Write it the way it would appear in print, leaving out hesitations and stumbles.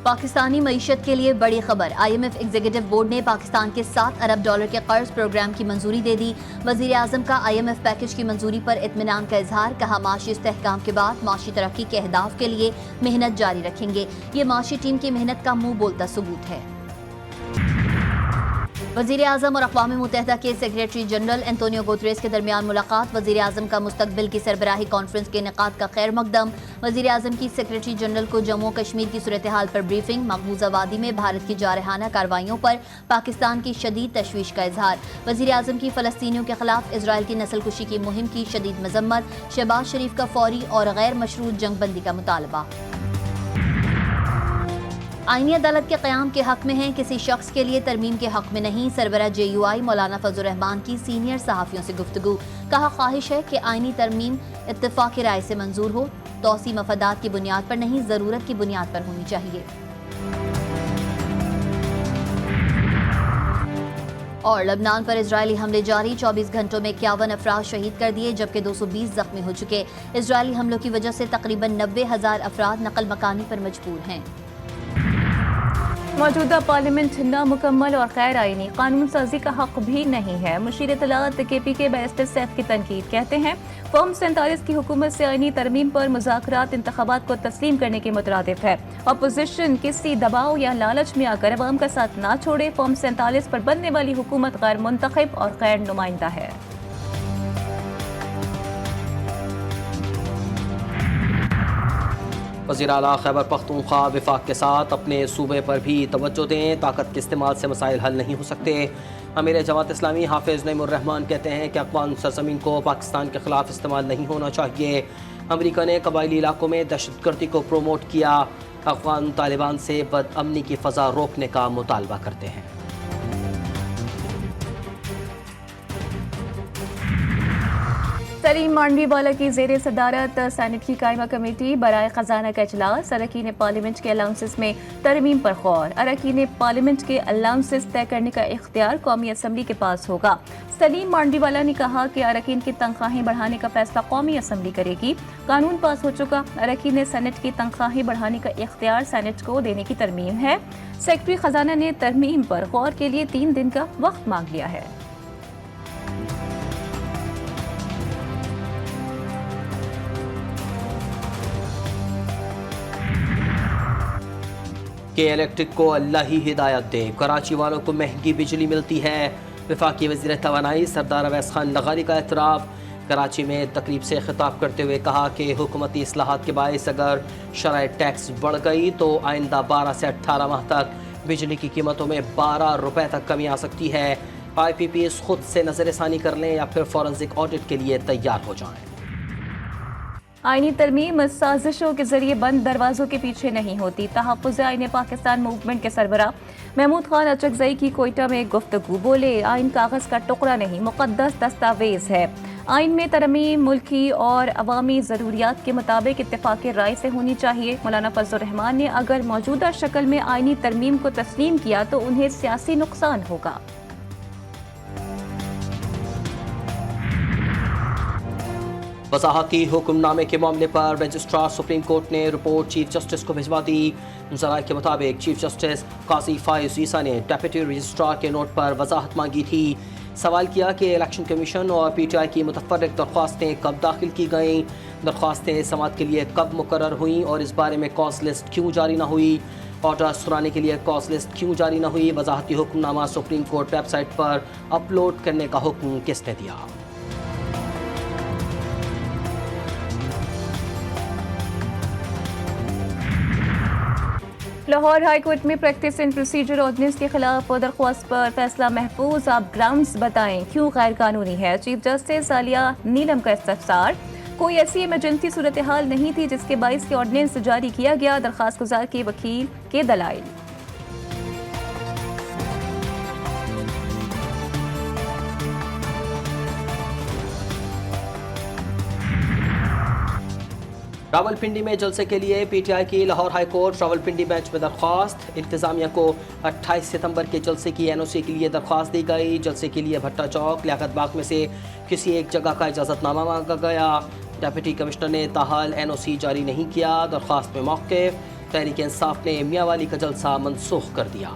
پاکستانی معیشت کے لیے بڑی خبر، IMF ایگزیکٹو بورڈ نے پاکستان کے $7 ارب کے قرض پروگرام کی منظوری دے دی۔ وزیر اعظم کا IMF پیکج کی منظوری پر اطمینان کا اظہار، کہا معاشی استحکام کے بعد معاشی ترقی کے اہداف کے لیے محنت جاری رکھیں گے۔ یہ معاشی ٹیم کی محنت کا منہ بولتا ثبوت ہے۔ وزیر اعظم اور اقوام متحدہ کے سیکریٹری جنرل انتونیو گوتریس کے درمیان ملاقات، وزیر اعظم کا مستقبل کی سربراہی کانفرنس کے انعقاد کا خیر مقدم۔ وزیر اعظم کی سیکریٹری جنرل کو جموں کشمیر کی صورتحال پر بریفنگ، مقبوضہ وادی میں بھارت کی جارحانہ کارروائیوں پر پاکستان کی شدید تشویش کا اظہار۔ وزیر اعظم کی فلسطینیوں کے خلاف اسرائیل کی نسل کشی کی مہم کی شدید مذمت، شہباز شریف کا فوری اور غیر مشروط جنگ بندی کا مطالبہ۔ آئینی عدالت کے قیام کے حق میں ہیں، کسی شخص کے لیے ترمیم کے حق میں نہیں، سربراہ JUI مولانا فضل الرحمان کی سینئر صحافیوں سے گفتگو، کہا خواہش ہے کہ آئینی ترمیم اتفاق رائے سے منظور ہو، توسیع مفادات کی بنیاد پر نہیں، ضرورت کی بنیاد پر ہونی چاہیے۔ اور لبنان پر اسرائیلی حملے جاری، 24 گھنٹوں میں 51 افراد شہید کر دیے جبکہ 220 زخمی ہو چکے۔ اسرائیلی حملوں کی وجہ سے تقریباً 90,000 افراد نقل مکانی پر مجبور ہیں۔ موجودہ پارلیمنٹ نامکمل اور غیر آئینی، قانون سازی کا حق بھی نہیں ہے، مشیر اطلاعات KPK بیرسٹر سیف کی تنقید، کہتے ہیں فارم 47 کی حکومت سے آئینی ترمیم پر مذاکرات انتخابات کو تسلیم کرنے کے مترادف ہے۔ اپوزیشن کسی دباؤ یا لالچ میں آ کر عوام کا ساتھ نہ چھوڑے، فارم 47 پر بننے والی حکومت غیر منتخب اور غیر نمائندہ ہے۔ وزیر اعلیٰ خیبر پختونخوا وفاق کے ساتھ اپنے صوبے پر بھی توجہ دیں، طاقت کے استعمال سے مسائل حل نہیں ہو سکتے۔ امیر جماعت اسلامی حافظ نعیم الرحمان کہتے ہیں کہ افغان سرزمین کو پاکستان کے خلاف استعمال نہیں ہونا چاہیے۔ امریکہ نے قبائلی علاقوں میں دہشت گردی کو پروموٹ کیا، افغان طالبان سے بد امنی کی فضا روکنے کا مطالبہ کرتے ہیں۔ سلیم مانڈوی والا کی زیر صدارت سینٹ کی قائمہ کمیٹی برائے خزانہ کا اجلاس، اراکین پارلیمنٹ کے الاؤنسز میں ترمیم پر غور، اراکین پارلیمنٹ کے الاؤنسز طے کرنے کا اختیار قومی اسمبلی کے پاس ہوگا۔ سلیم مانڈوی والا نے کہا کہ اراکین کی تنخواہیں بڑھانے کا فیصلہ قومی اسمبلی کرے گی، قانون پاس ہو چکا، اراکین سینٹ کی تنخواہیں بڑھانے کا اختیار سینٹ کو دینے کی ترمیم ہے۔ سیکرٹری خزانہ نے ترمیم پر غور کے لیے 3 دن کا وقت مانگ لیا ہے۔ کہ الیکٹرک کو اللہ ہی ہدایت دے، کراچی والوں کو مہنگی بجلی ملتی ہے، وفاقی وزیر توانائی سردار اویس خان لغاری کا اعتراف۔ کراچی میں تقریب سے خطاب کرتے ہوئے کہا کہ حکومتی اصلاحات کے باعث اگر شرح ٹیکس بڑھ گئی تو آئندہ 12 سے 18 ماہ تک بجلی کی قیمتوں میں 12 روپے تک کمی آ سکتی ہے۔ IPPs خود سے نظر ثانی کر لیں یا پھر فورنزک آڈٹ کے لیے تیار ہو جائیں۔ آئینی ترمیم سازشوں کے ذریعے بند دروازوں کے پیچھے نہیں ہوتی، تحفظ آئین پاکستان موومنٹ کے سربراہ محمود خان اچکزئی کی کوئٹہ میں گفتگو، بولے آئین کاغذ کا ٹکڑا نہیں، مقدس دستاویز ہے۔ آئین میں ترمیم ملکی اور عوامی ضروریات کے مطابق اتفاق رائے سے ہونی چاہیے۔ مولانا فضل الرحمان نے اگر موجودہ شکل میں آئینی ترمیم کو تسلیم کیا تو انہیں سیاسی نقصان ہوگا۔ وضاحتی حکم نامے کے معاملے پر رجسٹرار سپریم کورٹ نے رپورٹ چیف جسٹس کو بھجوا دی۔ ذرائع کے مطابق چیف جسٹس قاضی فائز عیسیٰ نے ڈپٹی رجسٹرار کے نوٹ پر وضاحت مانگی تھی، سوال کیا کہ الیکشن کمیشن اور PTI کی متفرق درخواستیں کب داخل کی گئیں، درخواستیں سماعت کے لیے کب مقرر ہوئیں اور اس بارے میں کاز لسٹ کیوں جاری نہ ہوئی، آرڈر سنانے کے لیے کاز لسٹ کیوں جاری نہ ہوئی، وضاحتی حکم نامہ سپریم کورٹ ویب سائٹ پر اپلوڈ کرنے کا حکم کس نے دیا۔ لاہور ہائی کورٹ میں پریکٹس اینڈ پروسیجر آرڈیننس کے خلاف درخواست پر فیصلہ محفوظ، آپ گراؤنڈز بتائیں کیوں غیر قانونی ہے، چیف جسٹس عالیہ نیلم کا استفسار۔ کوئی ایسی ایمرجنسی صورتحال نہیں تھی جس کے باعث یہ آرڈیننس جاری کیا گیا، درخواست گزار کے وکیل کے دلائل۔ راولپنڈی میں جلسے کے لیے PTI کی Lahore high court Rawalpindi bench میں درخواست، انتظامیہ کو 28 ستمبر کے جلسے کی NOC کے لیے درخواست دی گئی، جلسے کے لیے بھٹا چوک لیاقت باغ میں سے کسی ایک جگہ کا اجازت نامہ مانگا گیا، ڈپٹی کمشنر نے تاحال NOC جاری نہیں کیا، درخواست میں موقف، تحریک انصاف نے میاں والی کا جلسہ منسوخ کر دیا.